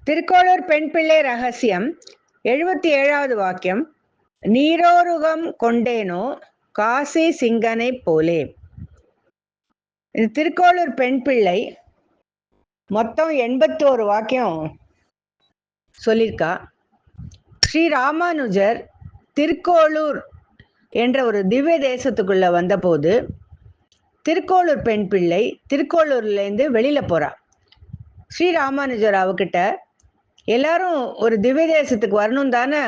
திருக்கோளூர் பெண் பிள்ளை ரகசியம் 77வது வாக்கியம். நீரோருகம் கொண்டேனோ காசி சிங்கனை போலே. இது திருக்கோளூர் பெண் பிள்ளை மொத்தம் 81 வாக்கியம் சொல்லியிருக்கா. ஸ்ரீ ராமானுஜர் திருக்கோளூர் என்ற ஒரு திவ்ய தேசத்துக்குள்ள வந்தபோது திருக்கோளூர் பெண் பிள்ளை திருக்கோளூர்லேருந்து வெளியில போறா. ஸ்ரீ ராமானுஜர் அவகிட்ட எல்லாரும் ஒரு திவ்ய தேசத்துக்கு வரணும் தானே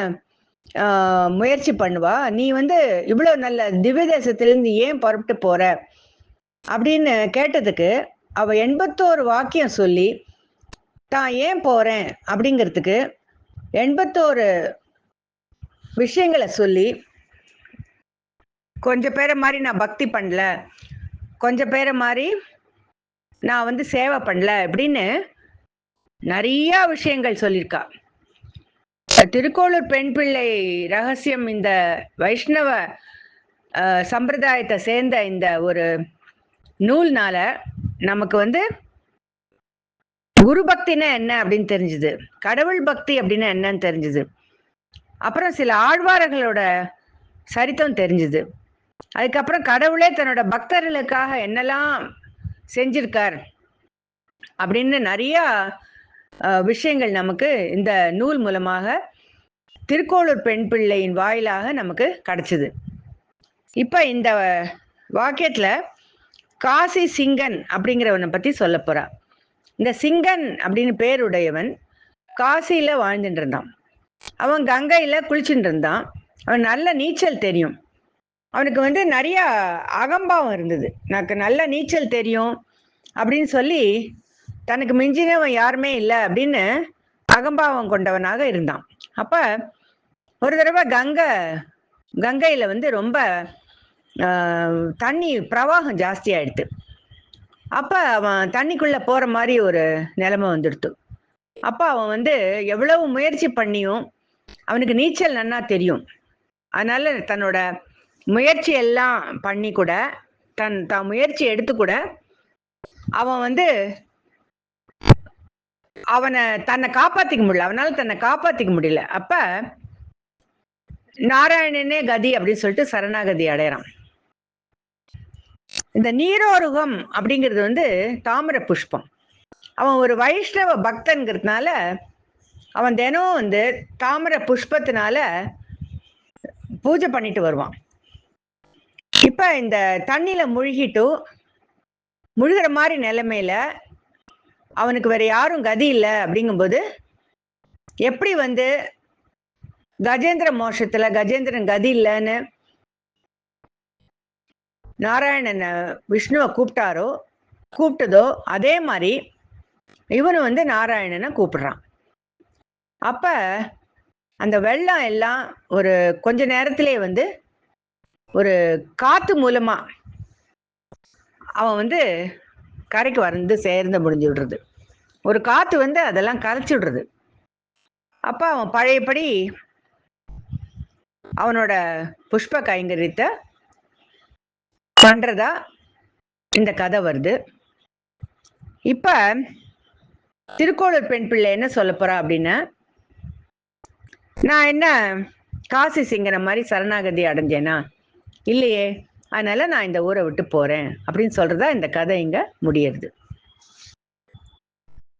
முயற்சி பண்ணுவா, நீ இவ்வளவு நல்ல திவ்ய தேசத்திலிருந்து ஏன் புறப்பட்டு போற அப்படின்னு கேட்டதுக்கு அவ 81 வாக்கியம் சொல்லி தான் ஏன் போறேன் அப்படிங்கிறதுக்கு 81 விஷயங்களை சொல்லி, கொஞ்சம் பேரை மாதிரி நான் பக்தி பண்ணல, கொஞ்சம் பேரை மாதிரி நான் சேவை பண்ணல அப்படின்னு நிறைய விஷயங்கள் சொல்லியிருக்கா. திருக்கோளூர் பெண் பிள்ளை ரகசியம் இந்த வைஷ்ணவ சம்பிரதாயத்தை சேர்ந்த இந்த ஒரு நூல்னால நமக்கு குரு பக்தினா என்ன அப்படின்னு தெரிஞ்சுது, கடவுள் பக்தி அப்படின்னா என்னன்னு தெரிஞ்சுது, அப்புறம் சில ஆழ்வார்களோட சரித்திரம் தெரிஞ்சுது, அதுக்கப்புறம் கடவுளே தன்னோட பக்தர்களுக்காக என்னெல்லாம் செஞ்சிருக்கார் அப்படின்னு நிறைய விஷயங்கள் நமக்கு இந்த நூல் மூலமாக திருக்கோளூர் பெண் பிள்ளையின் வாயிலாக நமக்கு கிடைச்சது. இப்ப இந்த வாக்கியத்துல காசி சிங்கன் அப்படிங்கிறவனை பத்தி சொல்ல போறா. இந்த சிங்கன் அப்படின்னு பேருடையவன் காசியில வாழ்ந்துட்டு இருந்தான். அவன் கங்கையில குளிச்சுட்டு இருந்தான். அவன் நல்ல நீச்சல் தெரியும். அவனுக்கு நிறைய அகம்பாவம் இருந்தது. எனக்கு நல்ல நீச்சல் தெரியும் அப்படின்னு சொல்லி தனக்கு மிஞ்சினவன் யாருமே இல்லை அப்படின்னு அகம்பாவம் கொண்டவனாக இருந்தான். அப்ப ஒரு தடவை கங்கையில ரொம்ப தண்ணி பிரவாகம் ஜாஸ்தி ஆயிடுது. அப்ப அவன் தண்ணிக்குள்ள போற மாதிரி ஒரு நிலைமை வந்துடுத்து. அப்ப அவன் எவ்வளவு முயற்சி பண்ணியும் அவனுக்கு நீச்சல் நன்னா தெரியும். அதனால தன்னோட முயற்சி எல்லாம் பண்ணி கூட தான் முயற்சி எடுத்து கூட அவன் தன்னை காப்பாத்திக்க முடியல, அவனால தன்னை காப்பாத்திக்க முடியல. அப்ப நாராயணனே கதி அப்படின்னு சொல்லிட்டு சரணாகதி அடையறான். இந்த நீரோருகம் அப்படிங்கிறது தாமிர புஷ்பம். அவன் ஒரு வைஷ்ணவ பக்தன்கிறதுனால அவன் தினம் தாமிர புஷ்பத்தினால பூஜை பண்ணிட்டு வருவான். இப்ப இந்த தண்ணியில முழுகிற மாதிரி நிலைமையில அவனுக்கு வேற யாரும் கதி இல்லை அப்படிங்கும்போது எப்படி கஜேந்திர மோட்சத்துல கஜேந்திரன் கதி இல்லைன்னு நாராயணனை விஷ்ணுவை கூப்பிட்டதோ அதே மாதிரி இவனு நாராயணனை கூப்பிடுறான். அப்ப அந்த வெள்ளம் எல்லாம் ஒரு கொஞ்ச நேரத்திலே ஒரு காத்து மூலமா அவன் கரைக்கு சேர்ந்து முடிஞ்சு விடுறது. ஒரு காத்து அதெல்லாம் கரைச்சி விடுறது. அப்ப அவன் பழையபடி அவனோட புஷ்ப கைங்கரியத்தை பண்றதா இந்த கதை வருது. இப்ப திருக்கோளூர் பெண் பிள்ளை என்ன சொல்ல போறா அப்படின்னா, நான் என்ன காசி சிங்கன மாதிரி சரணாகதி அடைஞ்சேனா? இல்லையே, அதனால நான் இந்த ஊரை விட்டு போறேன் அப்படின்னு சொல்றதா இந்த கதை இங்க முடியறது.